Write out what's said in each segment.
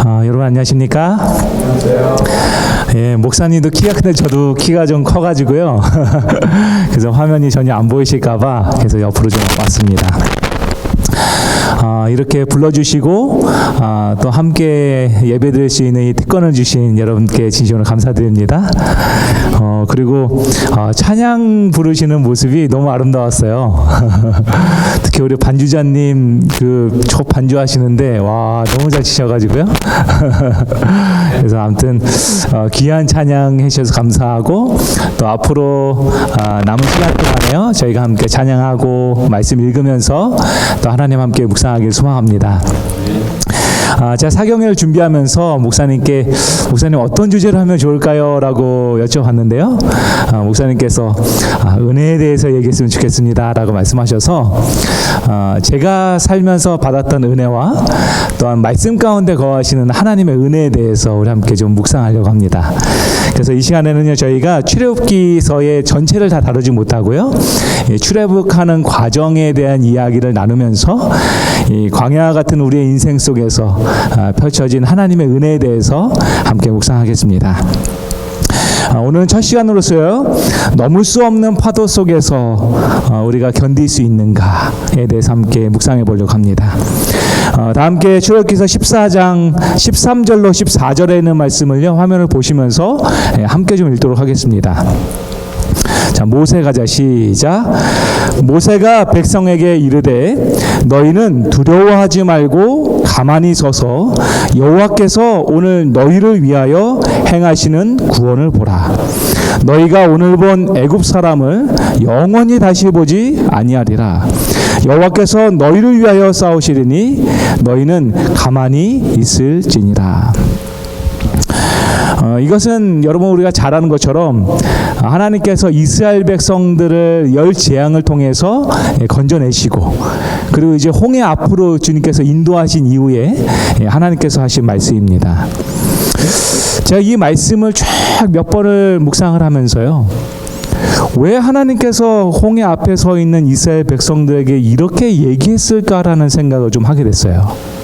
여러분 안녕하십니까? 예, 목사님도 키가 큰데 저도 키가 좀 커가지고요. 그래서 화면이 전혀 안 보이실까봐 그래서 옆으로 좀 왔습니다. 이렇게 불러주시고 또 함께 예배드릴 수 있는 이 특권을 주신 여러분께 진심으로 감사드립니다. 그리고 찬양 부르시는 모습이 너무 아름다웠어요. 특히 우리 반주자님 초 반주하시는데 와 너무 잘 치셔가지고요. 그래서 아무튼 귀한 찬양 해주셔서 감사하고 또 앞으로 남은 시간 동안에요 저희가 함께 찬양하고 말씀 읽으면서 또 하나님 함께 묵상하길 소망합니다. 제가 사경회를 준비하면서 목사님 어떤 주제를 하면 좋을까요? 라고 여쭤봤는데요. 목사님께서 은혜에 대해서 얘기했으면 좋겠습니다 라고 말씀하셔서 제가 살면서 받았던 은혜와 또한 말씀 가운데 거하시는 하나님의 은혜에 대해서 우리 함께 좀 묵상하려고 합니다. 그래서 이 시간에는요 저희가 출애굽기서의 전체를 다 다루지 못하고요 출애굽하는 과정에 대한 이야기를 나누면서 이 광야 같은 우리의 인생 속에서 펼쳐진 하나님의 은혜에 대해서 함께 묵상하겠습니다. 오늘은 첫 시간으로서요 넘을 수 없는 파도 속에서 우리가 견딜 수 있는가에 대해서 함께 묵상해 보려고 합니다. 다 함께 출애굽기서 14장 13절로 14절에 있는 말씀을요 화면을 보시면서 함께 좀 읽도록 하겠습니다. 자, 모세 가자. 시작. 모세가 백성에게 이르되 너희는 두려워하지 말고 가만히 서서 여호와께서 오늘 너희를 위하여 행하시는 구원을 보라. 너희가 오늘 본 애굽 사람을 영원히 다시 보지 아니하리라. 여호와께서 너희를 위하여 싸우시리니 너희는 가만히 있을지니라. 이것은 여러분 우리가 잘 아는 것처럼 하나님께서 이스라엘 백성들을 열 재앙을 통해서 건져내시고 그리고 이제 홍해 앞으로 주님께서 인도하신 이후에 하나님께서 하신 말씀입니다. 제가 이 말씀을 쫙 몇 번을 묵상을 하면서요 왜 하나님께서 홍해 앞에 서 있는 이스라엘 백성들에게 이렇게 얘기했을까라는 생각을 좀 하게 됐어요.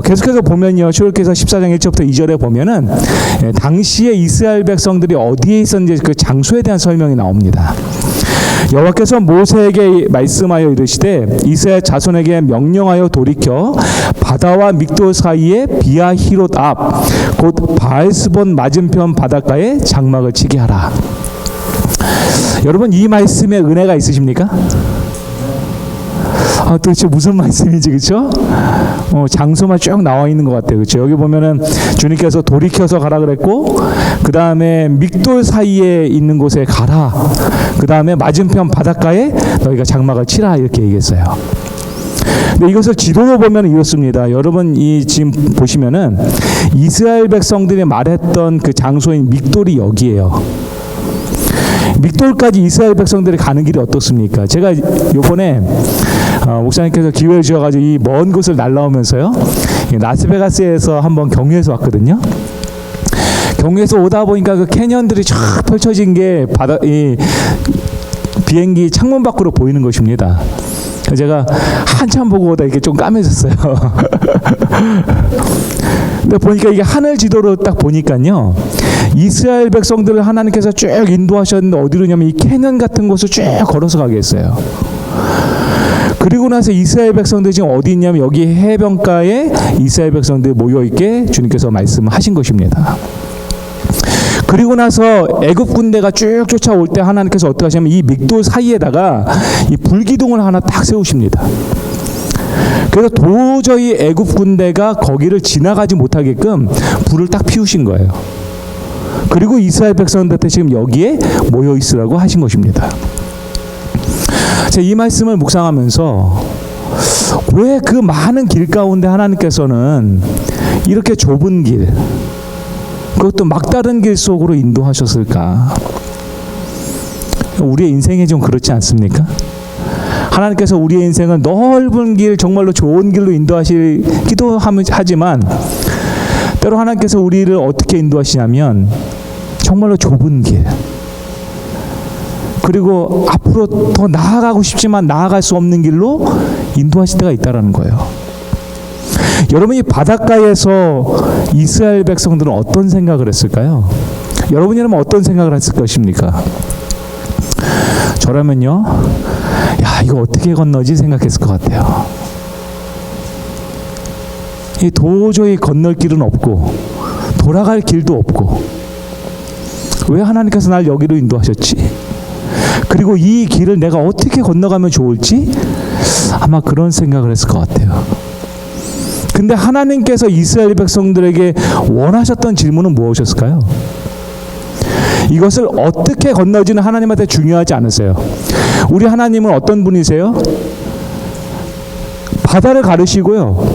계속해서 보면요 출애굽기서 14장 1절부터 2절에 보면은 당시에 이스라엘 백성들이 어디에 있었는지 그 장소에 대한 설명이 나옵니다. 여호와께서 모세에게 말씀하여 이르시되 이스라엘 자손에게 명령하여 돌이켜 바다와 믹돌 사이에 비아히롯 앞 곧 바알스본 맞은편 바닷가에 장막을 치게 하라. 여러분 이 말씀에 은혜가 있으십니까? 도대체 무슨 말씀인지 그렇죠? 장소만 쭉 나와 있는 것 같아요. 그렇죠? 여기 보면은 주님께서 돌이켜서 가라 그랬고 그 다음에 믹돌 사이에 있는 곳에 가라. 그 다음에 맞은편 바닷가에 너희가 장막을 치라 이렇게 얘기했어요. 근데 이것을 지도로 보면 이렇습니다. 여러분 이 지금 보시면은 이스라엘 백성들이 말했던 그 장소인 믹돌이 여기에요. 믹돌까지 이스라엘 백성들이 가는 길이 어떻습니까? 제가 요번에 목사님께서 기회를 주셔가지고 이 먼 곳을 날라오면서요 라스베가스에서 한번 경유해서 왔거든요. 경유해서 오다 보니까 그 캐년들이 쫙 펼쳐진 게 비행기 창문 밖으로 보이는 것입니다. 제가 한참 보고 오다 이렇게 좀 까매졌어요. 근데 보니까 이게 하늘 지도로 딱 보니까요 이스라엘 백성들을 하나님께서 쭉 인도하셨는데 어디로냐면 이 캐년 같은 곳을 쭉 걸어서 가게 했어요. 그리고 나서 이스라엘 백성들이 지금 어디 있냐면 여기 해변가에 이스라엘 백성들이 모여있게 주님께서 말씀하신 것입니다. 그리고 나서 애굽 군대가 쭉 쫓아올 때 하나님께서 어떻게 하시냐면 이 믹돌 사이에다가 이 불기둥을 하나 딱 세우십니다. 그래서 도저히 애굽 군대가 거기를 지나가지 못하게끔 불을 딱 피우신 거예요. 그리고 이스라엘 백성들한테 지금 여기에 모여 있으라고 하신 것입니다. 제가 이 말씀을 묵상하면서 왜 그 많은 길 가운데 하나님께서는 이렇게 좁은 길 그것도 막다른 길 속으로 인도하셨을까? 우리의 인생이 좀 그렇지 않습니까? 하나님께서 우리의 인생을 넓은 길 정말로 좋은 길로 인도하시기도 하지만 때로 하나님께서 우리를 어떻게 인도하시냐면 정말로 좁은 길 그리고 앞으로 더 나아가고 싶지만 나아갈 수 없는 길로 인도하실 때가 있다라는 거예요. 여러분이 바닷가에서 이스라엘 백성들은 어떤 생각을 했을까요? 여러분이라면 어떤 생각을 했을 것입니까? 저라면요, 야, 이거 어떻게 건너지 생각했을 것 같아요. 이 도저히 건널 길은 없고 돌아갈 길도 없고, 왜 하나님께서 날 여기로 인도하셨지? 그리고 이 길을 내가 어떻게 건너가면 좋을지 아마 그런 생각을 했을 것 같아요. 근데 하나님께서 이스라엘 백성들에게 원하셨던 질문은 무엇이었을까요? 이것을 어떻게 건너지는 하나님한테 중요하지 않으세요. 우리 하나님은 어떤 분이세요? 바다를 가르시고요,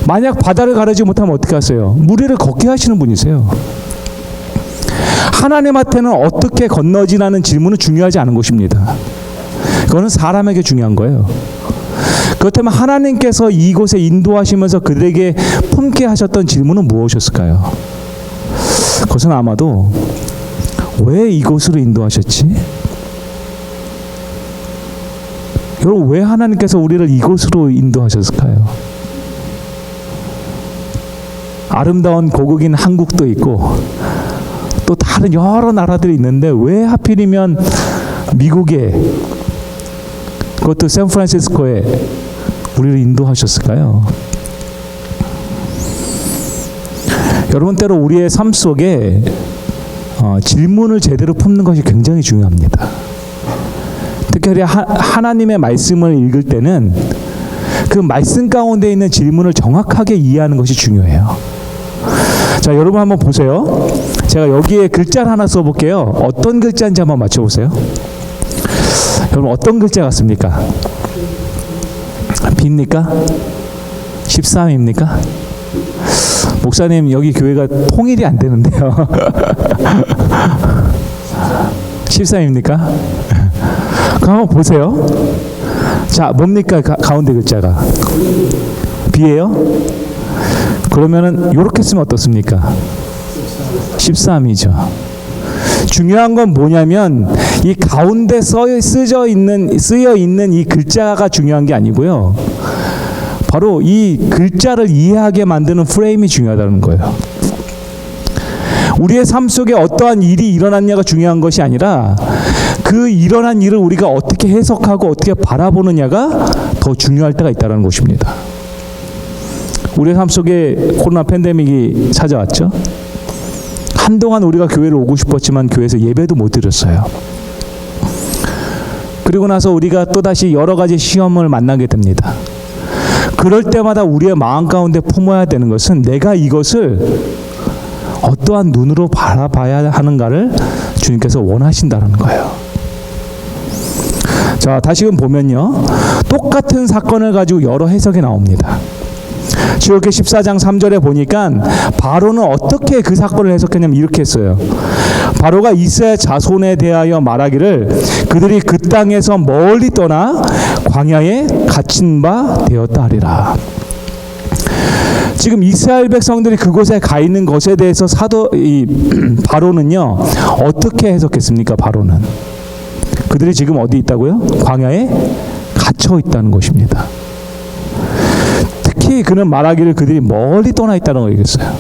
만약 바다를 가르지 못하면 어떻게 하세요? 무리를 걷게 하시는 분이세요. 하나님한테는 어떻게 건너지라는 질문은 중요하지 않은 것입니다. 그거는 사람에게 중요한 거예요. 그렇다면 하나님께서 이곳에 인도하시면서 그들에게 품게 하셨던 질문은 무엇이었을까요? 그것은 아마도 왜 이곳으로 인도하셨지? 여러분, 왜 하나님께서 우리를 이곳으로 인도하셨을까요? 아름다운 고국인 한국도 있고 또 다른 여러 나라들이 있는데 왜 하필이면 미국에, 그것도 샌프란시스코에 우리를 인도하셨을까요? 여러분, 때로 우리의 삶 속에 질문을 제대로 품는 것이 굉장히 중요합니다. 특히 하나님의 말씀을 읽을 때는 그 말씀 가운데 있는 질문을 정확하게 이해하는 것이 중요해요. 자, 여러분 한번 보세요. 제가 여기에 글자를 하나 써볼게요. 어떤 글자인지 한번 맞춰보세요. 여러분, 어떤 글자 같습니까? B입니까? 13입니까? 목사님, 여기 교회가 통일이 안 되는데요. 13입니까? 그럼 한번 보세요. 자, 뭡니까? 가운데 글자가 B예요? 그러면은 이렇게 쓰면 어떻습니까? 13이죠. 중요한 건 뭐냐면 이 가운데 쓰여 있는 이 글자가 중요한 게 아니고요, 바로 이 글자를 이해하게 만드는 프레임이 중요하다는 거예요. 우리의 삶 속에 어떠한 일이 일어났냐가 중요한 것이 아니라 그 일어난 일을 우리가 어떻게 해석하고 어떻게 바라보느냐가 더 중요할 때가 있다는 것입니다. 우리의 삶 속에 코로나 팬데믹이 찾아왔죠. 한동안 우리가 교회를 오고 싶었지만 교회에서 예배도 못 드렸어요. 그리고 나서 우리가 또다시 여러 가지 시험을 만나게 됩니다. 그럴 때마다 우리의 마음 가운데 품어야 되는 것은 내가 이것을 어떠한 눈으로 바라봐야 하는가를 주님께서 원하신다는 거예요. 자, 다시금 보면요, 똑같은 사건을 가지고 여러 해석이 나옵니다. 출애굽기 14장 3절에 보니까 바로는 어떻게 그 사건을 해석했냐면 이렇게 했어요. 바로가 이스라엘 자손에 대하여 말하기를 그들이 그 땅에서 멀리 떠나 광야에 갇힌 바 되었다 하리라. 지금 이스라엘 백성들이 그곳에 가 있는 것에 대해서 바로는요, 어떻게 해석했습니까? 바로는 그들이 지금 어디 있다고요? 광야에 갇혀 있다는 것입니다. 특히 그는 말하기를 그들이 멀리 떠나 있다는 걸 얘기했어요.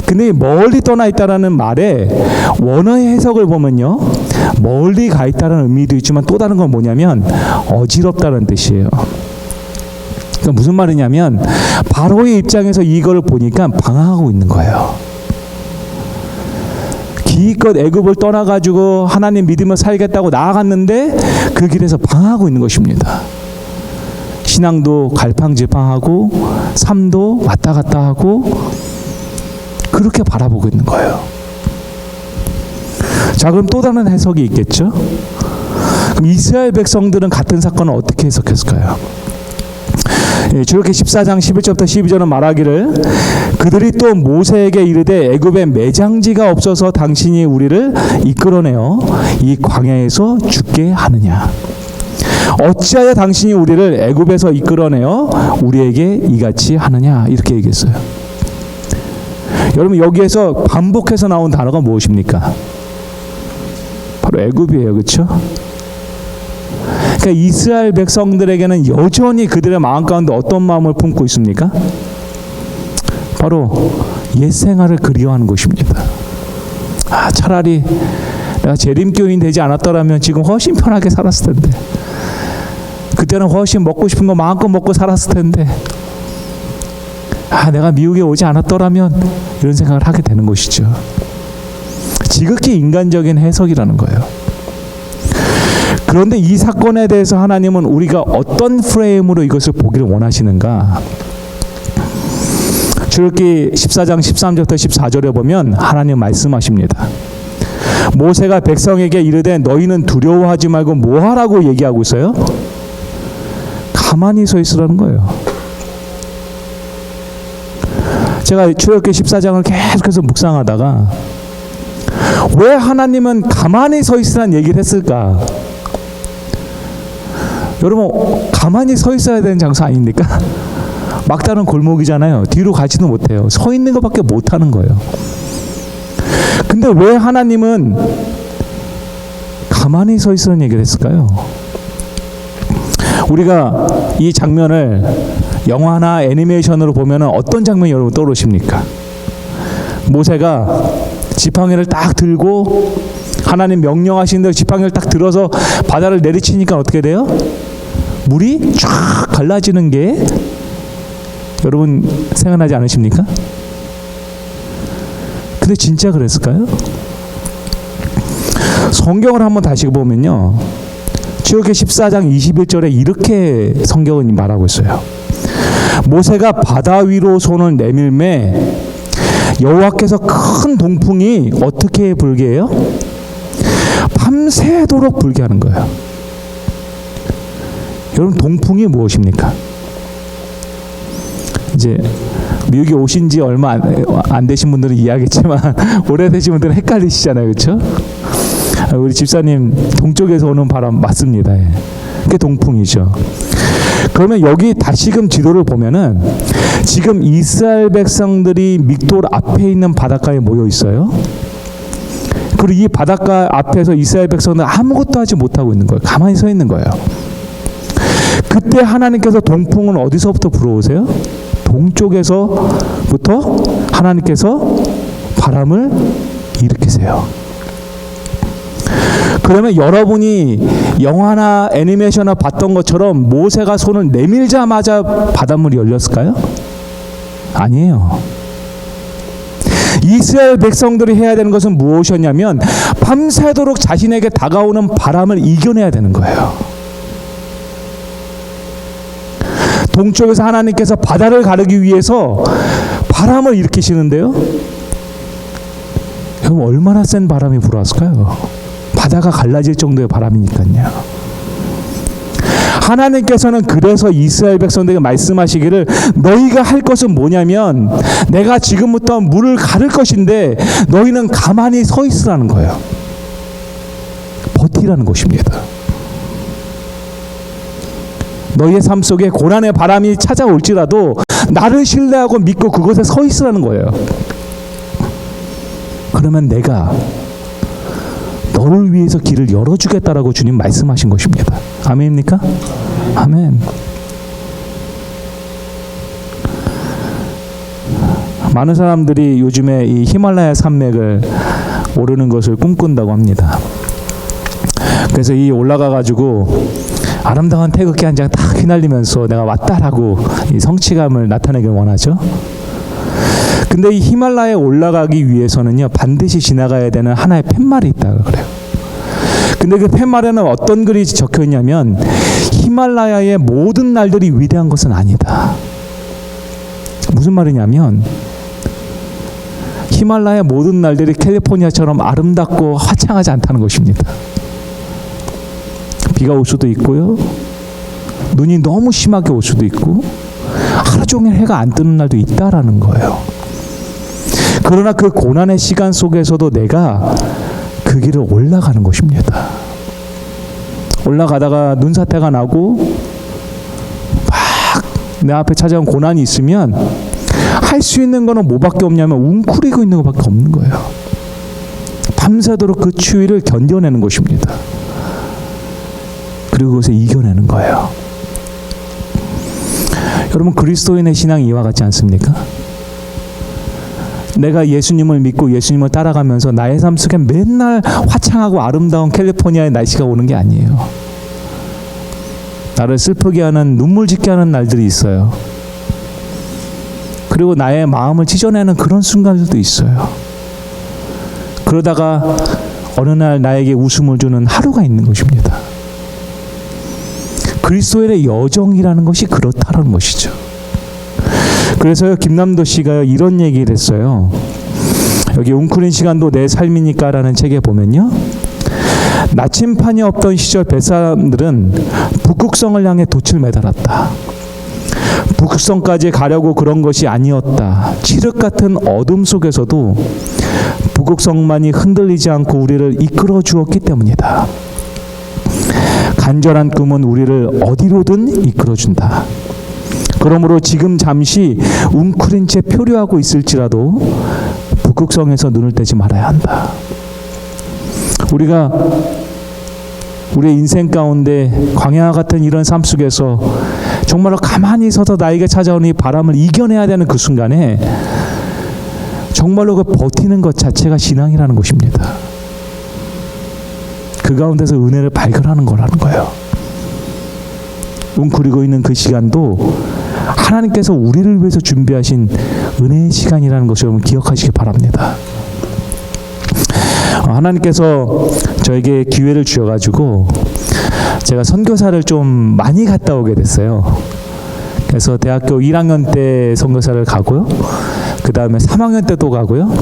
근데 멀리 떠나 있다라는 말에 원어의 해석을 보면요, 멀리 가 있다는 의미도 있지만 또 다른 건 뭐냐면 어지럽다는 뜻이에요. 그러니까 무슨 말이냐면 바로의 입장에서 이걸 보니까 방황하고 있는 거예요. 기껏 애굽을 떠나가지고 하나님 믿으며 살겠다고 나아갔는데 그 길에서 방황하고 있는 것입니다. 신앙도 갈팡질팡하고 삶도 왔다 갔다 하고 그렇게 바라보고 있는 거예요. 자, 그럼 또 다른 해석이 있겠죠? 그럼 이스라엘 백성들은 같은 사건을 어떻게 해석했을까요? 출애굽기 14장 11절부터 12절은 말하기를 그들이 또 모세에게 이르되 애굽에 매장지가 없어서 당신이 우리를 이끌어내어 이 광야에서 죽게 하느냐. 어찌하여 당신이 우리를 애굽에서 이끌어내어 우리에게 이같이 하느냐. 이렇게 얘기했어요. 여러분, 여기에서 반복해서 나온 단어가 무엇입니까? 바로 애굽이에요. 그렇죠? 그러니까 이스라엘 백성들에게는 여전히 그들의 마음 가운데 어떤 마음을 품고 있습니까? 바로 옛 생활을 그리워하는 것입니다. 차라리 내가 재림교인이 되지 않았더라면 지금 훨씬 편하게 살았을 텐데, 그때는 훨씬 먹고 싶은 거 마음껏 먹고 살았을 텐데, 내가 미국에 오지 않았더라면, 이런 생각을 하게 되는 것이죠. 지극히 인간적인 해석이라는 거예요. 그런데 이 사건에 대해서 하나님은 우리가 어떤 프레임으로 이것을 보기를 원하시는가? 출애굽기 14장 13절부터 14절에 보면 하나님 말씀하십니다. 모세가 백성에게 이르되 너희는 두려워하지 말고 뭐하라고 얘기하고 있어요? 가만히 서 있으라는 거예요. 제가 출애굽기 14장을 계속해서 묵상하다가 왜 하나님은 가만히 서 있으라는 얘기를 했을까? 여러분, 가만히 서 있어야 되는 장소 아닙니까? 막다른 골목이잖아요. 뒤로 가지도 못해요. 서 있는 것밖에 못하는 거예요. 근데 왜 하나님은 가만히 서 있으라는 얘기를 했을까요? 우리가 이 장면을 영화나 애니메이션으로 보면 어떤 장면이 여러분 떠오르십니까? 모세가 지팡이를 딱 들고 하나님 명령하신 대로 지팡이를 딱 들어서 바다를 내리치니까 어떻게 돼요? 물이 쫙 갈라지는 게 여러분 생각나지 않으십니까? 근데 진짜 그랬을까요? 성경을 한번 다시 보면요, 출애굽기 14장 21절에 이렇게 성경은 말하고 있어요. 모세가 바다 위로 손을 내밀매 여호와께서 큰 동풍이 어떻게 불게 해요? 밤새도록 불게 하는 거예요. 여러분, 동풍이 무엇입니까? 이제 미국에 오신 지 얼마 안 되신 분들은 이해하겠지만 오래되신 분들은 헷갈리시잖아요. 그렇죠? 우리 집사님 동쪽에서 오는 바람 맞습니다. 그게 동풍이죠. 그러면 여기 다시금 지도를 보면은 지금 이스라엘 백성들이 믹돌 앞에 있는 바닷가에 모여 있어요. 그리고 이 바닷가 앞에서 이스라엘 백성들 아무것도 하지 못하고 있는 거예요. 가만히 서 있는 거예요. 그때 하나님께서 동풍은 어디서부터 불어오세요? 동쪽에서부터 하나님께서 바람을 일으키세요. 그러면 여러분이 영화나 애니메이션이나 봤던 것처럼 모세가 손을 내밀자마자 바닷물이 열렸을까요? 아니에요. 이스라엘 백성들이 해야 되는 것은 무엇이었냐면 밤새도록 자신에게 다가오는 바람을 이겨내야 되는 거예요. 동쪽에서 하나님께서 바다를 가르기 위해서 바람을 일으키시는데요, 여러분 얼마나 센 바람이 불어왔을까요? 바다가 갈라질 정도의 바람이니까요. 하나님께서는 그래서 이스라엘 백성들에게 말씀하시기를 너희가 할 것은 뭐냐면 내가 지금부터 물을 가를 것인데 너희는 가만히 서 있으라는 거예요. 버티라는 것입니다. 너희의 삶 속에 고난의 바람이 찾아올지라도 나를 신뢰하고 믿고 그곳에 서 있으라는 거예요. 그러면 내가 너를 위해서 길을 열어주겠다라고 주님 말씀하신 것입니다. 아멘입니까? 아멘. 많은 사람들이 요즘에 이 히말라야 산맥을 오르는 것을 꿈꾼다고 합니다. 그래서 이 올라가가지고 아름다운 태극기 한 장 딱 휘날리면서 내가 왔다라고 이 성취감을 나타내길 원하죠. 근데 이 히말라야에 올라가기 위해서는요, 반드시 지나가야 되는 하나의 팻말이 있다고 그래요. 근데 그 팻말에는 어떤 글이 적혀 있냐면 히말라야의 모든 날들이 위대한 것은 아니다. 무슨 말이냐면 히말라야의 모든 날들이 캘리포니아처럼 아름답고 화창하지 않다는 것입니다. 비가 올 수도 있고요, 눈이 너무 심하게 올 수도 있고 하루 종일 해가 안 뜨는 날도 있다라는 거예요. 그러나 그 고난의 시간 속에서도 내가 그 길을 올라가는 것입니다. 올라가다가 눈사태가 나고 막 내 앞에 찾아온 고난이 있으면 할 수 있는 거는 뭐밖에 없냐면 웅크리고 있는 것밖에 없는 거예요. 밤새도록 그 추위를 견뎌내는 것입니다. 그리고 그것을 이겨내는 거예요. 여러분, 그리스도인의 신앙이 이와 같지 않습니까? 내가 예수님을 믿고 예수님을 따라가면서 나의 삶 속에 맨날 화창하고 아름다운 캘리포니아의 날씨가 오는 게 아니에요. 나를 슬프게 하는, 눈물 짓게 하는 날들이 있어요. 그리고 나의 마음을 찢어내는 그런 순간들도 있어요. 그러다가 어느 날 나에게 웃음을 주는 하루가 있는 것입니다. 그리스도인의 여정이라는 것이 그렇다는 것이죠. 그래서 김남도 씨가 이런 얘기를 했어요. 여기 웅크린 시간도 내 삶이니까 라는 책에 보면요, 나침판이 없던 시절 뱃사람들은 북극성을 향해 돛을 매달았다. 북극성까지 가려고 그런 것이 아니었다. 칠흑 같은 어둠 속에서도 북극성만이 흔들리지 않고 우리를 이끌어 주었기 때문이다. 간절한 꿈은 우리를 어디로든 이끌어 준다. 그러므로 지금 잠시 웅크린 채 표류하고 있을지라도 북극성에서 눈을 떼지 말아야 한다. 우리가 우리의 인생 가운데 광야 같은 이런 삶 속에서 정말로 가만히 서서 나에게 찾아오는 이 바람을 이겨내야 되는 그 순간에 정말로 그 버티는 것 자체가 신앙이라는 것입니다. 그 가운데서 은혜를 발견하는 거라는 거예요. 웅크리고 있는 그 시간도 하나님께서 우리를 위해서 준비하신 은혜의 시간이라는 것을 여러분 기억하시기 바랍니다. 하나님께서 저에게 기회를 주셔가지고 제가 선교사를 좀 많이 갔다 오게 됐어요. 그래서 대학교 1학년 때 선교사를 가고요. 그 다음에 3학년 때도 가고요.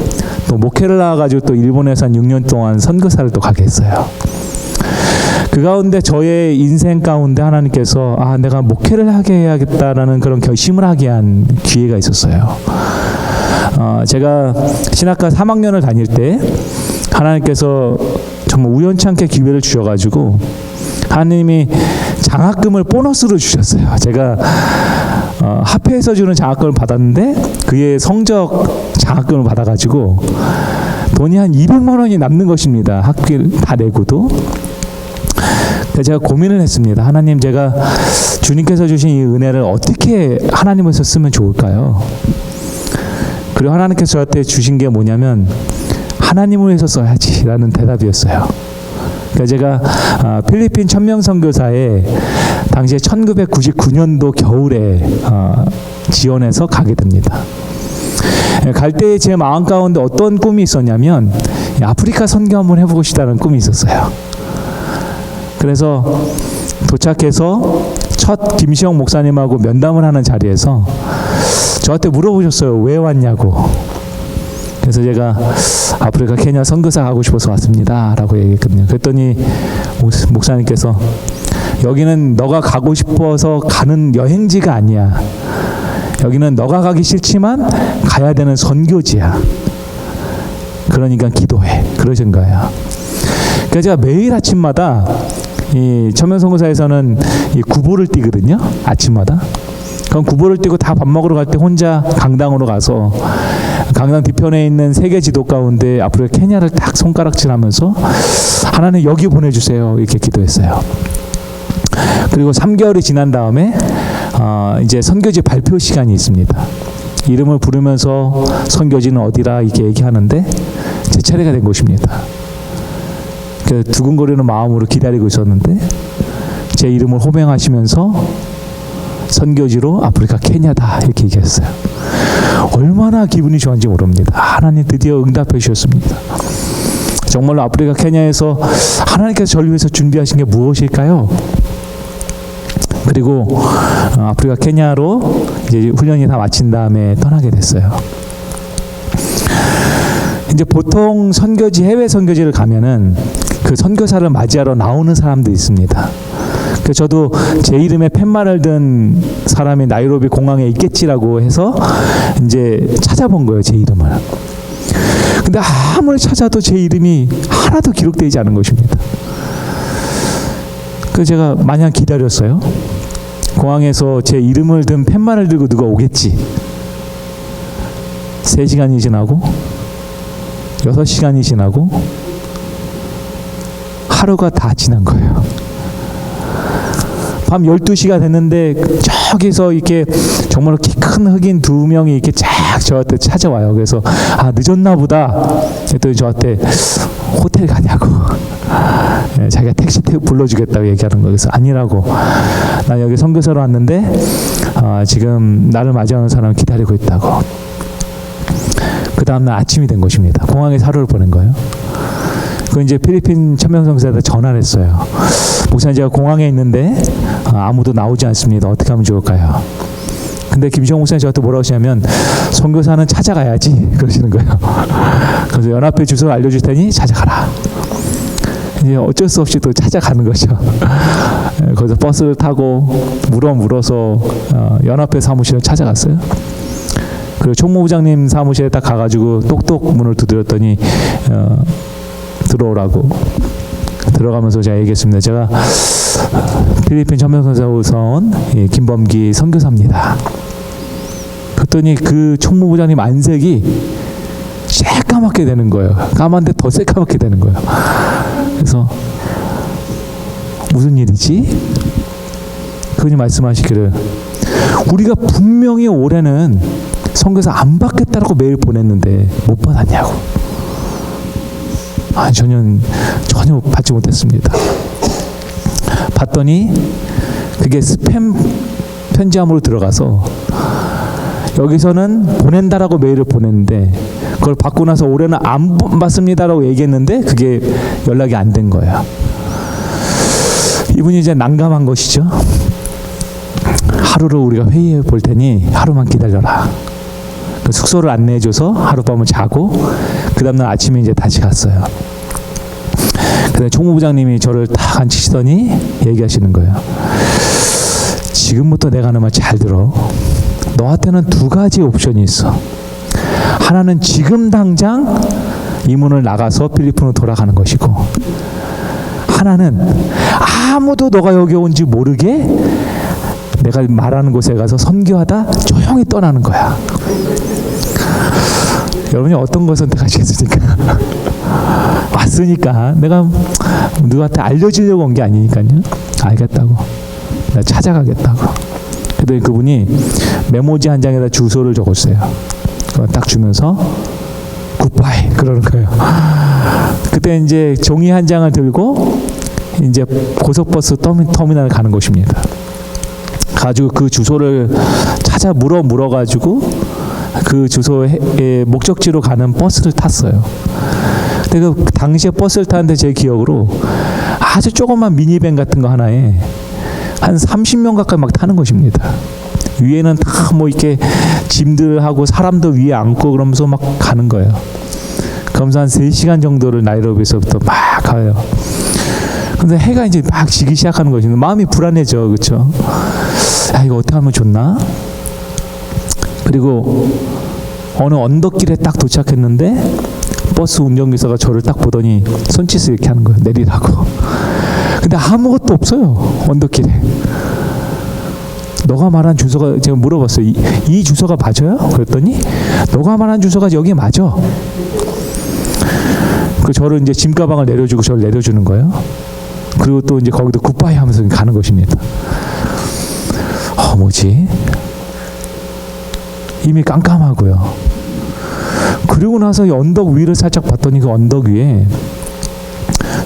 또 목회를 나와가지고 또 일본에서 한 6년 동안 선교사를 또 가게 했어요. 그 가운데 저의 인생 가운데 하나님께서 내가 목회를 하게 해야겠다라는 그런 결심을 하게 한 기회가 있었어요. 제가 신학과 3학년을 다닐 때 하나님께서 정말 우연찮게 기회를 주셔가지고 하나님이 장학금을 보너스로 주셨어요. 제가 합회에서 주는 장학금을 받았는데 그의 성적 장학금을 받아가지고 돈이 한 200만 원이 남는 것입니다. 학비를 다 내고도. 그래서 제가 고민을 했습니다. 하나님, 제가 주님께서 주신 이 은혜를 어떻게 하나님께서 쓰면 좋을까요? 그리고 하나님께서 저한테 주신 게 뭐냐면 하나님을 위해서 써야지 라는 대답이었어요. 그러니까 제가 필리핀 천명 선교사에 당시에 1999년도 겨울에 지원해서 가게 됩니다. 갈 때 제 마음 가운데 어떤 꿈이 있었냐면 아프리카 선교 한번 해보고 싶다는 꿈이 있었어요. 그래서 도착해서 첫 김시영 목사님하고 면담을 하는 자리에서 저한테 물어보셨어요. 왜 왔냐고. 그래서 제가 아프리카 케냐 선교사 가고 싶어서 왔습니다 라고 얘기했거든요. 그랬더니 목사님께서 여기는 너가 가고 싶어서 가는 여행지가 아니야. 여기는 너가 가기 싫지만 가야 되는 선교지야. 그러니까 기도해. 그러신 거예요. 그래서 제가 매일 아침마다 이 천면선교사에서는 이 구보를 뛰거든요. 아침마다. 그럼 구보를 뛰고 다 밥 먹으러 갈 때 혼자 강당으로 가서 강당 뒤편에 있는 세계 지도 가운데 아프리카 케냐를 딱 손가락질하면서 하나님 여기 보내주세요 이렇게 기도했어요. 그리고 3개월이 지난 다음에 이제 선교지 발표 시간이 있습니다. 이름을 부르면서 선교지는 어디라 이렇게 얘기하는데 제 차례가 된 것입니다. 두근거리는 마음으로 기다리고 있었는데 제 이름을 호명하시면서 선교지로 아프리카 케냐다 이렇게 얘기했어요. 얼마나 기분이 좋은지 모릅니다. 하나님 드디어 응답해 주셨습니다. 정말로 아프리카 케냐에서 하나님께서 저를 위해서 준비하신 게 무엇일까요? 그리고 아프리카 케냐로 이제 훈련이 다 마친 다음에 떠나게 됐어요. 이제 보통 선교지, 해외 선교지를 가면은 그 선교사를 맞이하러 나오는 사람도 있습니다. 그래서 저도 제 이름에 팻말을 든 사람이 나이로비 공항에 있겠지라고 해서 이제 찾아본 거예요, 제 이름을. 근데 아무리 찾아도 제 이름이 하나도 기록되지 않은 것입니다. 그래서 제가 마냥 기다렸어요. 공항에서 제 이름을 든 팻말을 들고 누가 오겠지. 3시간이 지나고 6시간이 지나고 하루가 다 지난 거예요. 밤 12시가 됐는데 저기서 이렇게 정말 키 큰 흑인 두 명이 이렇게 쫙 저한테 찾아와요. 그래서 아, 늦었나 보다 했더니 저한테 호텔 가냐고. 자기가 택시 불러주겠다고 얘기하는 거예요. 그래서 아니라고. 난 여기 선교사로 왔는데 지금 나를 맞이하는 사람을 기다리고 있다고. 그 다음날 아침이 된 것입니다. 공항에서 하루를 보낸 거예요. 그 이제 필리핀 천명선교사에다 전화를 했어요. 목사님, 제가 공항에 있는데 아무도 나오지 않습니다. 어떻게 하면 좋을까요? 근데 김시영 목사님 저한테 뭐라고 하시냐면 선교사는 찾아가야지 그러시는 거예요. 그래서 연합회 주소 알려줄 테니 찾아가라. 이제 어쩔 수 없이 또 찾아가는 거죠. 거기서 버스를 타고 물어서 연합회 사무실을 찾아갔어요. 그리고 총무부장님 사무실에 딱 가가지고 똑똑 문을 두드렸더니 들어오라고. 들어가면서 제가 얘기했습니다. 제가 필리핀 천명선교사에서 온 김범기 선교사입니다. 그랬더니 그 총무부장님 안색이 새까맣게 되는 거예요. 까만데 더 새까맣게 되는 거예요. 그래서 무슨 일이지? 그분이 말씀하시기를 우리가 분명히 올해는 선교사 안 받겠다라고 메일 보냈는데 못 받았냐고. 전혀 받지 못했습니다. 봤더니 그게 스팸 편지함으로 들어가서 여기서는 보낸다라고 메일을 보냈는데 그걸 받고 나서 올해는 안 받습니다라고 얘기했는데 그게 연락이 안 된 거예요. 이분이 이제 난감한 것이죠. 하루를 우리가 회의해 볼 테니 하루만 기다려라. 그 숙소를 안내해줘서 하룻밤을 자고 그 다음날 아침에 이제 다시 갔어요. 근데 총무부장님이 저를 딱 앉히시더니 얘기하시는 거예요. 지금부터 내가 하는 말 잘 들어. 너한테는 두 가지 옵션이 있어. 하나는 지금 당장 이 문을 나가서 필리핀으로 돌아가는 것이고, 하나는 아무도 너가 여기 온지 모르게 내가 말하는 곳에 가서 선교하다 조용히 떠나는 거야. 여러분이 어떤 걸 선택하시겠습니까? 왔으니까 내가 누구한테 알려주려고 온 게 아니니까요. 알겠다고. 내가 찾아가겠다고. 그랬더니 그분이 메모지 한 장에다 주소를 적었어요. 그걸 딱 주면서 굿바이 그러는 거예요. 그때 이제 종이 한 장을 들고 이제 고속버스 터미널을 가는 것입니다. 가지고 그 주소를 찾아 물어가지고 그 주소의 목적지로 가는 버스를 탔어요. 근데 그 당시에 버스를 타는데 제 기억으로 아주 조그만 미니밴 같은 거 하나에 한 30명 가까이 막 타는 것입니다. 위에는 다 뭐 이렇게 짐들하고 사람도 위에 앉고 그러면서 막 가는 거예요. 그러면서 한 3시간 정도를 나이로비에서부터 막 가요. 근데 해가 이제 막 지기 시작하는 것입니다. 마음이 불안해져, 그렇죠? 야, 이거 어떻게 하면 좋나? 그리고 어느 언덕길에 딱 도착했는데 버스 운전기사가 저를 딱 보더니 손짓을 이렇게 하는 거예요. 내리라고. 근데 아무것도 없어요. 언덕길에. 너가 말한 주소가, 제가 물어봤어요. 이 주소가 맞아요? 그랬더니 너가 말한 주소가 여기 맞아. 그 저를 이제 짐가방을 내려주고 저를 내려주는 거예요. 그리고 또 이제 거기도 굿바이 하면서 가는 것입니다. 뭐지? 이미 깜깜하고요. 그리고 나서 이 언덕 위를 살짝 봤더니 그 언덕 위에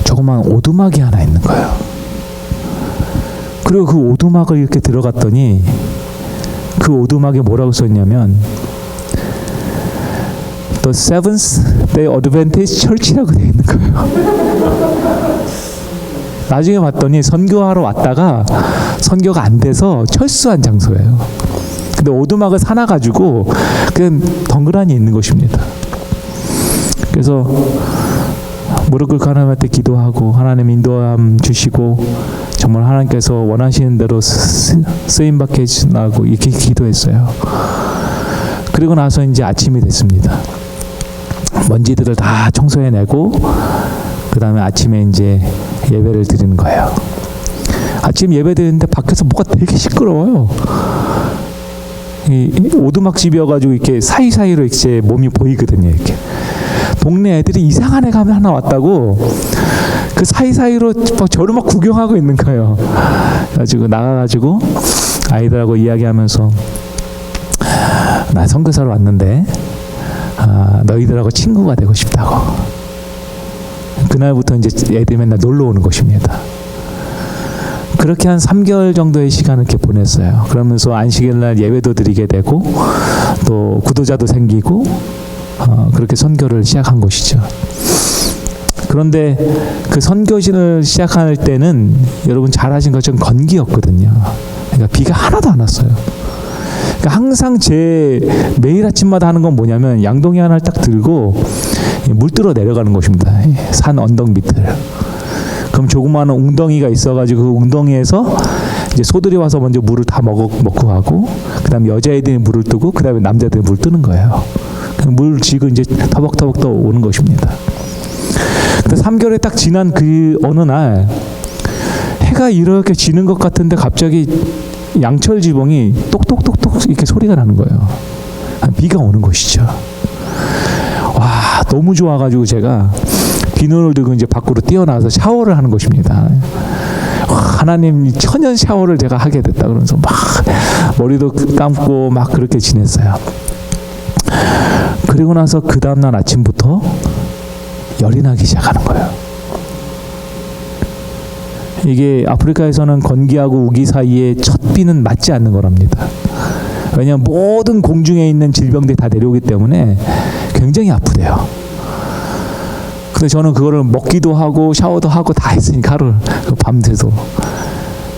조그만 오두막이 하나 있는 거예요. 그리고 그 오두막을 이렇게 들어갔더니 그 오두막에 뭐라고 써있냐면 The Seventh Day Adventist Church라고 되어 있는 거예요. 나중에 봤더니 선교하러 왔다가 선교가 안 돼서 철수한 장소예요. 근데 오두막을 사놔가지고 그냥 덩그러니 있는 것입니다. 그래서 무릎 꿇고 하나님한테 기도하고 하나님 인도함 주시고 정말 하나님께서 원하시는 대로 쓰임받게 해주시라고 이렇게 기도했어요. 그리고 나서 이제 아침이 됐습니다. 먼지들을 다 청소해내고 그 다음에 아침에 이제 예배를 드리는 거예요. 아침 예배 드리는데 밖에서 뭐가 되게 시끄러워요. 이 오두막 집이어가지고 이렇게 사이사이로 이제 몸이 보이거든요. 이렇게 동네 애들이 이상한 애가 하나 왔다고 그 사이사이로 막 저를 막 구경하고 있는 거예요. 그래가지고 나가가지고 아이들하고 이야기하면서 나 선교사로 왔는데 너희들하고 친구가 되고 싶다고. 그날부터 이제 애들이 맨날 놀러 오는 것입니다. 그렇게 한 3개월 정도의 시간을 이렇게 보냈어요. 그러면서 안식일 날 예배도 드리게 되고 또 구도자도 생기고 그렇게 선교를 시작한 것이죠. 그런데 그 선교신을 시작할 때는 여러분 잘 아신 것처럼 건기였거든요. 그러니까 비가 하나도 안 왔어요. 그러니까 항상 제 매일 아침마다 하는 건 뭐냐면 양동이 하나를 딱 들고 물 뜨러 내려가는 것입니다. 산 언덕 밑을. 그럼 조그마한 웅덩이가 있어가지고 그 웅덩이에서 이제 소들이 와서 먼저 물을 다 먹고 가고, 그다음에 여자애들이 물을 뜨고, 그다음에 남자들이 물 뜨는 거예요. 물 지고 이제 터벅터벅 또 오는 것입니다. 근데 3개월이 딱 지난 그 어느 날 해가 이렇게 지는 것 같은데 갑자기 양철 지붕이 똑똑똑똑 이렇게 소리가 나는 거예요. 비가 오는 것이죠. 와, 너무 좋아가지고 제가 비누를 들고 이제 밖으로 뛰어나와서 샤워를 하는 것입니다. 하나님 천연 샤워를 제가 하게 됐다 그러면서 막 머리도 감고 막 그렇게 지냈어요. 그리고 나서 그 다음날 아침부터 열이 나기 시작하는 거예요. 이게 아프리카에서는 건기하고 우기 사이에 첫 비는 맞지 않는 거랍니다. 왜냐하면 모든 공중에 있는 질병들이 다 내려오기 때문에 굉장히 아프대요. 근데 저는 그거를 먹기도 하고 샤워도 하고 다 했으니까 하루 밤새도.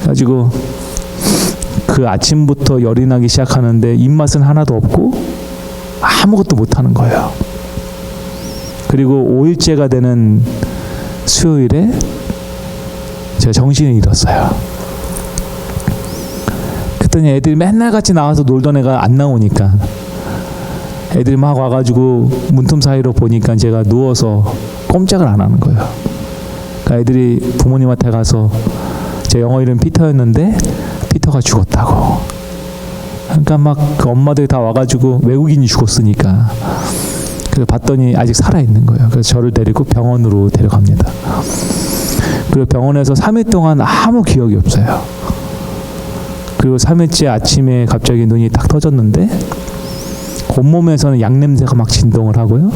그래가지고 그 아침부터 열이 나기 시작하는데 입맛은 하나도 없고 아무것도 못하는 거예요. 그리고 5일째가 되는 수요일에 제가 정신을 잃었어요. 그랬더니 애들이 맨날 같이 나와서 놀던 애가 안 나오니까 애들이 막 와가지고 문틈 사이로 보니까 제가 누워서 꼼짝을 안 하는 거예요. 그러니까 애들이 부모님한테 가서 제 영어 이름 피터였는데 피터가 죽었다고. 그러니까 막 그 엄마들이 다 와가지고 외국인이 죽었으니까. 그래서 봤더니 아직 살아있는 거예요. 그래서 저를 데리고 병원으로 데려갑니다. 그리고 병원에서 3일 동안 아무 기억이 없어요. 그리고 3일째 아침에 갑자기 눈이 딱 터졌는데 온몸에서는 양냄새가 막 진동을 하고요.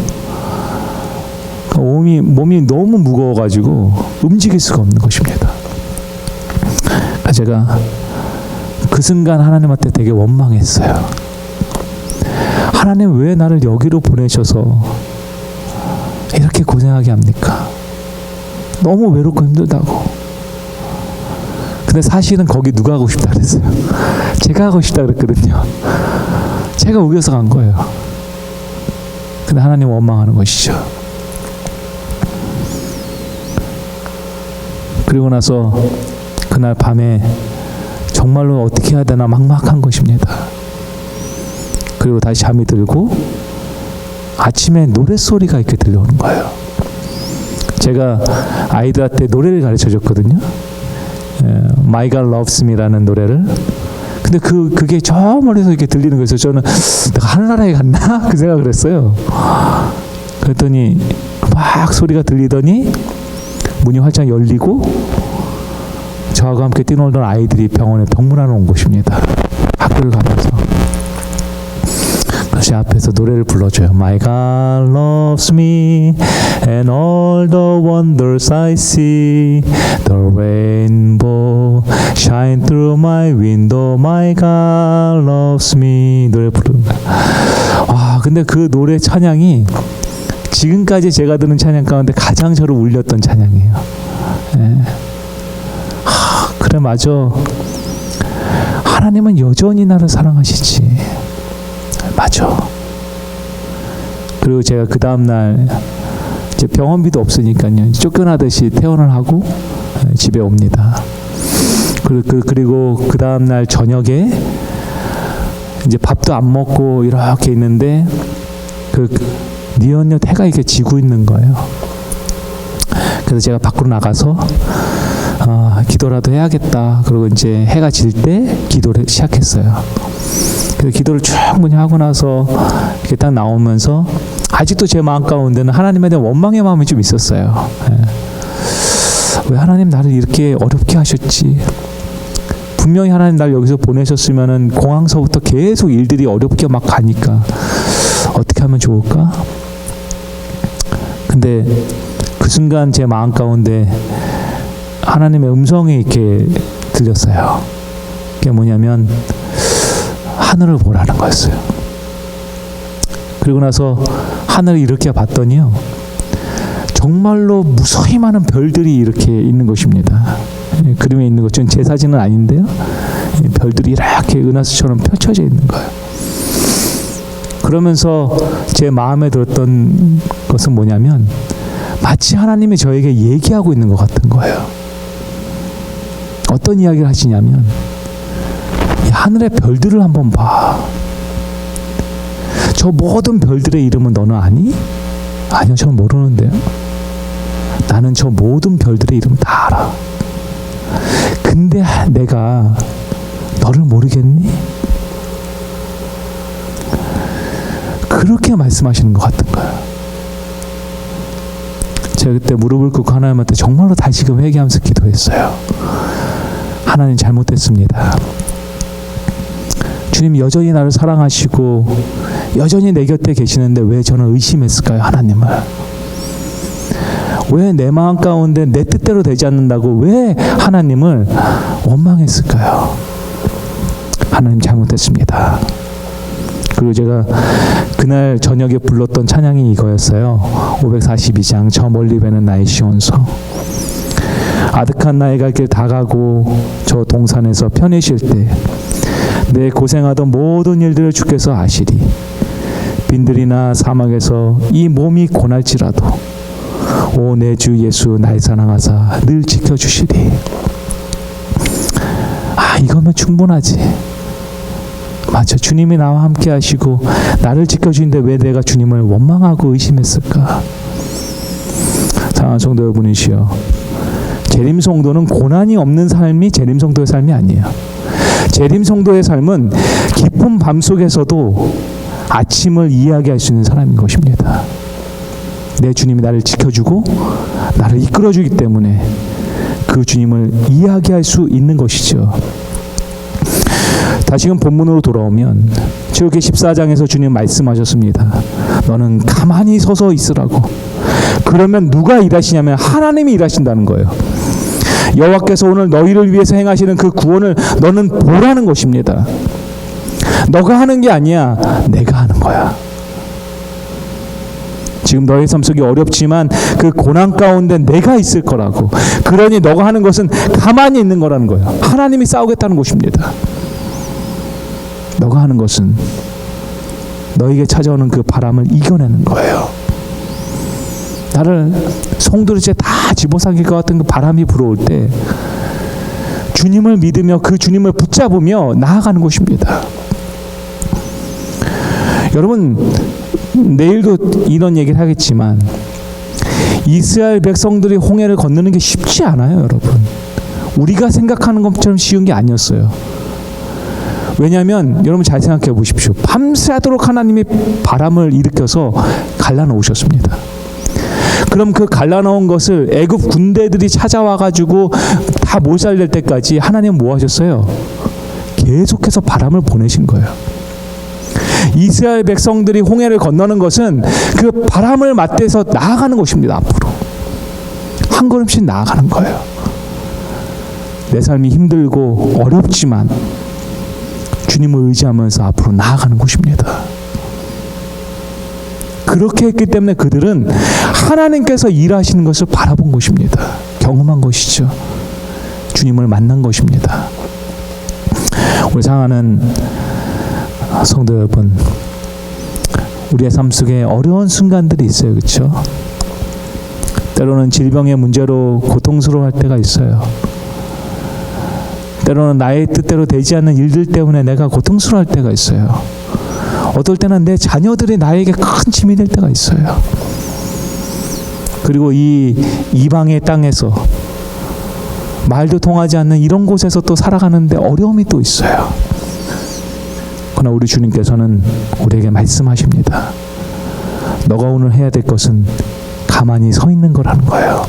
몸이 너무 무거워가지고 움직일 수가 없는 것입니다. 제가 그 순간 하나님한테 되게 원망했어요. 하나님 왜 나를 여기로 보내셔서 이렇게 고생하게 합니까? 너무 외롭고 힘들다고. 근데 사실은 거기 누가 하고 싶다 그랬어요? 제가 하고 싶다 그랬거든요. 제가 우겨서 간 거예요. 근데 하나님 원망하는 것이죠. 그리고 나서 그날 밤에 정말로 어떻게 해야 되나 막막한 것입니다. 그리고 다시 잠이 들고 아침에 노랫소리가 이렇게 들려오는 거예요. 제가 아이들한테 노래를 가르쳐 줬거든요. My God Loves Me라는 노래를. 근데 그게 저 멀리서 이렇게 들리는 거예요. 저는 내가 하늘나라에 갔나? 그 생각을 했어요. 그랬더니 막 소리가 들리더니 문이 활짝 열리고 저하고 함께 뛰놀던 아이들이 병원에 병문안을 온 것입니다. 학교를 가면서. 제 앞에서 노래를 불러줘요. My God loves me and all the wonders I see. The rainbow shine through my window. My God loves me. 노래 부르는 거예요. 와, 근데 그 노래 찬양이 지금까지 제가 듣는 찬양 가운데 가장 저를 울렸던 찬양이에요. 예. 그래, 맞아. 하나님은 여전히 나를 사랑하시지. 맞아. 그리고 제가 그 다음날 이제 병원비도 없으니까요. 쫓겨나듯이 퇴원을 하고 집에 옵니다. 그리고 그 다음날 저녁에 이제 밥도 안 먹고 이렇게 있는데 니언ニョ해가 이렇게 지고 있는 거예요. 그래서 제가 밖으로 나가서 기도라도 해야겠다. 그리고 이제 해가 질 때 기도를 시작했어요. 그래서 기도를 충분히 하고 나서 이렇게 딱 나오면서 아직도 제 마음 가운데는 하나님에 대한 원망의 마음이 좀 있었어요. 왜 하나님 나를 이렇게 어렵게 하셨지? 분명히 하나님 날 여기서 보내셨으면은 공항서부터 계속 일들이 어렵게 막 가니까 어떻게 하면 좋을까? 근데 그 순간 제 마음 가운데 하나님의 음성이 이렇게 들렸어요. 그게 뭐냐면 하늘을 보라는 거였어요. 그리고 나서 하늘을 이렇게 봤더니요, 정말로 무수히 많은 별들이 이렇게 있는 것입니다. 그림에 있는 것처럼 제 사진은 아닌데요, 별들이 이렇게 은하수처럼 펼쳐져 있는 거예요. 그러면서 제 마음에 들었던 것은 뭐냐면 마치 하나님이 저에게 얘기하고 있는 것 같은 거예요. 어떤 이야기를 하시냐면, 이 하늘의 별들을 한번 봐. 저 모든 별들의 이름은 너는 아니? 아니요, 저는 모르는데요. 나는 저 모든 별들의 이름을 다 알아. 근데 내가 너를 모르겠니? 그렇게 말씀하시는 것 같은 거예요. 제가 그때 무릎을 꿇고 하나님한테 정말로 다시금 회개하면서 기도했어요. 하나님, 잘못했습니다. 주님 여전히 나를 사랑하시고 여전히 내 곁에 계시는데 왜 저는 의심했을까요? 하나님을. 왜 내 마음 가운데 내 뜻대로 되지 않는다고 왜 하나님을 원망했을까요? 하나님, 잘못했습니다. 그리고 제가 그날 저녁에 불렀던 찬양이 이거였어요. 542장 저 멀리 배는 나의 시온성. 아득한 나의 갈 길 다 가고 저 동산에서 편히 쉴 때 내 고생하던 모든 일들을 주께서 아시리. 빈들이나 사막에서 이 몸이 고날지라도 오 내 주 예수 날 사랑하사 늘 지켜주시리. 이거면 충분하지. 맞아, 주님이 나와 함께 하시고 나를 지켜주는데 왜 내가 주님을 원망하고 의심했을까? 사랑하는 성도 여러분이시여, 재림 성도는 고난이 없는 삶이 재림 성도의 삶이 아니에요. 재림 성도의 삶은 깊은 밤 속에서도 아침을 이야기할 수 있는 사람인 것입니다. 내 주님이 나를 지켜주고 나를 이끌어주기 때문에 그 주님을 이야기할 수 있는 것이죠. 다시금 본문으로 돌아오면 출애굽기 14장에서 주님 말씀하셨습니다. 너는 가만히 서서 있으라고. 그러면 누가 일하시냐면 하나님이 일하신다는 거예요. 여호와께서 오늘 너희를 위해서 행하시는 그 구원을 너는 보라는 것입니다. 너가 하는 게 아니야, 내가 하는 거야. 지금 너의 삶 속이 어렵지만 그 고난 가운데 내가 있을 거라고. 그러니 너가 하는 것은 가만히 있는 거라는 거예요. 하나님이 싸우겠다는 것입니다. 너가 하는 것은 너에게 찾아오는 그 바람을 이겨내는 거예요. 나를 송두리째 다 집어삼킬 것 같은 그 바람이 불어올 때 주님을 믿으며 그 주님을 붙잡으며 나아가는 것입니다. 여러분, 내일도 이런 얘기를 하겠지만 이스라엘 백성들이 홍해를 건너는 게 쉽지 않아요. 여러분, 우리가 생각하는 것처럼 쉬운 게 아니었어요. 왜냐하면 여러분 잘 생각해 보십시오. 밤새도록 하나님이 바람을 일으켜서 갈라놓으셨습니다. 그럼 그 갈라놓은 것을 애굽 군대들이 찾아와 가지고 다 몰살될 때까지 하나님은 뭐 하셨어요? 계속해서 바람을 보내신 거예요. 이스라엘 백성들이 홍해를 건너는 것은 그 바람을 맞대서 나아가는 것입니다. 앞으로 한 걸음씩 나아가는 거예요. 내 삶이 힘들고 어렵지만 주님을 의지하면서 앞으로 나아가는 것입니다. 그렇게 했기 때문에 그들은 하나님께서 일하시는 것을 바라본 것입니다. 경험한 것이죠. 주님을 만난 것입니다. 우리 사랑하는 성도 여러분, 우리의 삶 속에 어려운 순간들이 있어요. 그렇죠? 때로는 질병의 문제로 고통스러워할 때가 있어요. 때로는 나의 뜻대로 되지 않는 일들 때문에 내가 고통스러워할 때가 있어요. 어떨 때는 내 자녀들이 나에게 큰 짐이 될 때가 있어요. 그리고 이 이방의 땅에서 말도 통하지 않는 이런 곳에서 또 살아가는데 어려움이 또 있어요. 그러나 우리 주님께서는 우리에게 말씀하십니다. 너가 오늘 해야 될 것은 가만히 서 있는 거라는 거예요.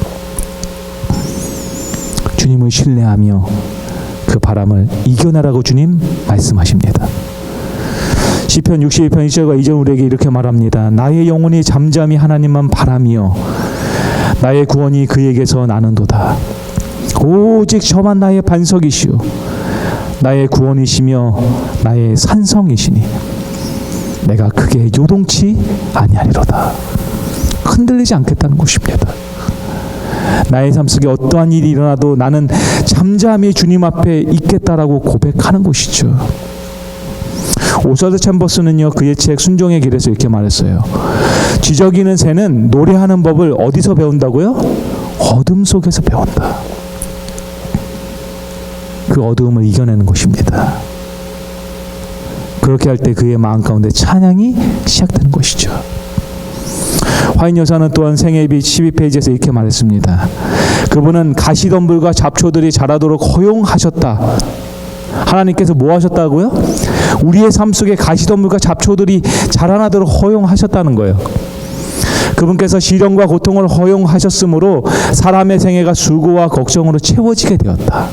주님을 신뢰하며 그 바람을 이겨내라고 주님 말씀하십니다. 시편 62편 1절과 2절 우리에게 이렇게 말합니다. 나의 영혼이 잠잠히 하나님만 바라며 나의 구원이 그에게서 나는도다. 오직 저만 나의 반석이시오 나의 구원이시며 나의 산성이시니 내가 크게 요동치 아니하리로다. 흔들리지 않겠다는 것입니다. 나의 삶 속에 어떠한 일이 일어나도 나는 잠잠히 주님 앞에 있겠다라고 고백하는 것이죠. 오서드 챔버스는요, 그의 책 순종의 길에서 이렇게 말했어요. 지저귀는 새는 노래하는 법을 어디서 배운다고요? 어둠 속에서 배운다. 그 어두움을 이겨내는 것입니다. 그렇게 할 때 그의 마음 가운데 찬양이 시작되는 것이죠. 화인 여사는 또한 생애비 12페이지에서 이렇게 말했습니다. 그분은 가시덤불과 잡초들이 자라도록 허용하셨다. 하나님께서 뭐 하셨다고요? 우리의 삶 속에 가시덤불과 잡초들이 자라나도록 허용하셨다는 거예요. 그분께서 시련과 고통을 허용하셨으므로 사람의 생애가 수고와 걱정으로 채워지게 되었다.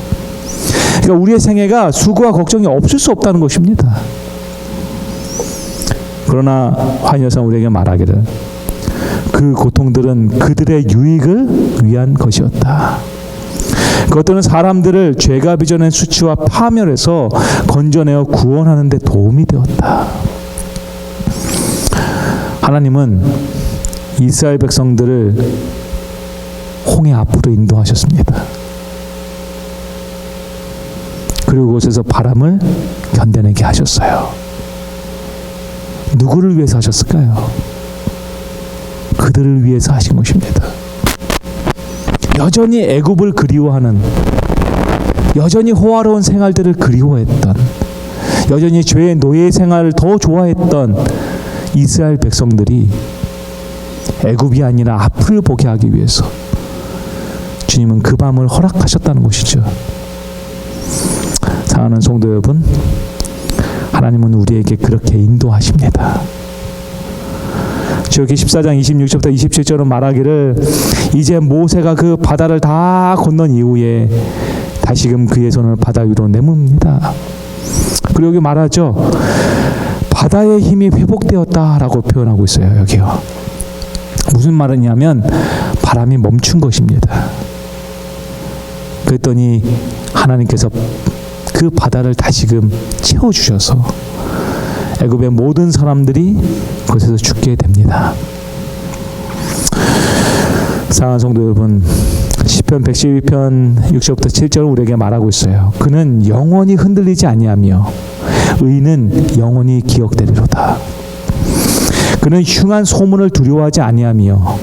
그러니까 우리의 생애가 수고와 걱정이 없을 수 없다는 것입니다. 그러나 화인 여사는 우리에게 말하기를 그 고통들은 그들의 유익을 위한 것이었다. 그것들은 사람들을 죄가 빚어낸 수치와 파멸에서 건져내어 구원하는 데 도움이 되었다. 하나님은 이스라엘 백성들을 홍해 앞으로 인도하셨습니다. 그리고 그곳에서 바람을 견뎌내게 하셨어요. 누구를 위해서 하셨을까요? 그들을 위해서 하신 것입니다. 여전히 애굽을 그리워하는, 여전히 호화로운 생활들을 그리워했던, 여전히 죄의 노예 생활을 더 좋아했던 이스라엘 백성들이 애굽이 아니라 앞을 보게 하기 위해서 주님은 그 밤을 허락하셨다는 것이죠. 사랑하는 성도 여러분, 하나님은 우리에게 그렇게 인도하십니다. 출애굽기 14장 26절부터 27절은 말하기를 이제 모세가 그 바다를 다 건넌 이후에 다시금 그의 손을 바다 위로 내뭅니다. 그리고 여기 말하죠. 바다의 힘이 회복되었다라고 표현하고 있어요. 여기요. 무슨 말이냐면 바람이 멈춘 것입니다. 그랬더니 하나님께서 그 바다를 다시금 채워주셔서 애굽의 모든 사람들이 그곳에서 죽게 됩니다. 사랑하는 성도 여러분, 시편 112편 6절부터 7절을 우리에게 말하고 있어요. 그는 영원히 흔들리지 아니하며 의인은 영원히 기억되리로다. 그는 흉한 소문을 두려워하지 아니하며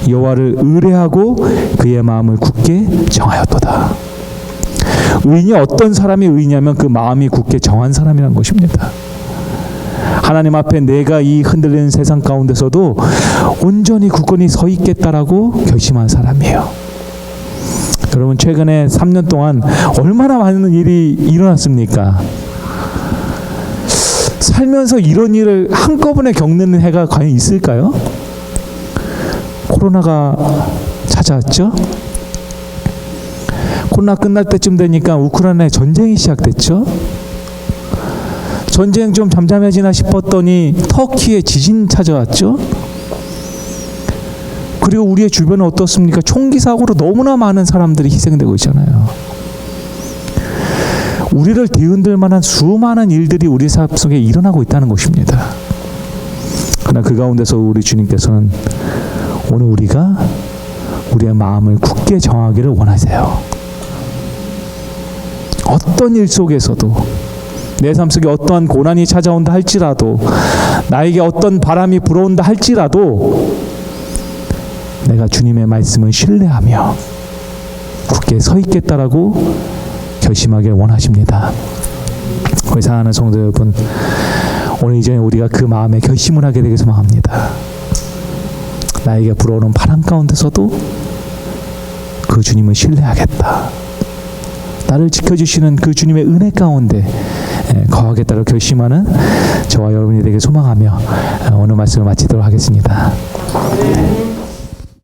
여호와를 의뢰하고 그의 마음을 굳게 정하였도다. 의인이 어떤 사람이 의인이냐면 그 마음이 굳게 정한 사람이라는 것입니다. 하나님 앞에 내가 이 흔들리는 세상 가운데서도 온전히 굳건히 서 있겠다라고 결심한 사람이에요. 여러분, 최근에 3년 동안 얼마나 많은 일이 일어났습니까? 살면서 이런 일을 한꺼번에 겪는 해가 과연 있을까요? 코로나가 찾아왔죠? 코로나 끝날 때쯤 되니까 우크라이나에 전쟁이 시작됐죠? 전쟁 좀 잠잠해지나 싶었더니 터키에 지진 찾아왔죠? 그리고 우리의 주변은 어떻습니까? 총기 사고로 너무나 많은 사람들이 희생되고 있잖아요. 우리를 뒤흔들 만한 수많은 일들이 우리 삶 속에 일어나고 있다는 것입니다. 그러나 그 가운데서 우리 주님께서는 오늘 우리가 우리의 마음을 굳게 정하기를 원하세요. 어떤 일 속에서도, 내 삶 속에 어떠한 고난이 찾아온다 할지라도, 나에게 어떤 바람이 불어온다 할지라도 내가 주님의 말씀을 신뢰하며 굳게 서 있겠다라고 결심하길 원하십니다. 우리 사랑하는 성도 여러분, 오늘 이전에 우리가 그 마음에 결심을 하게 되길 소망합니다. 나에게 불어오는 바람 가운데서도 그 주님을 신뢰하겠다. 나를 지켜주시는 그 주님의 은혜 가운데 거하겠다고 결심하는 저와 여러분이 되길 소망하며 오늘 말씀을 마치도록 하겠습니다.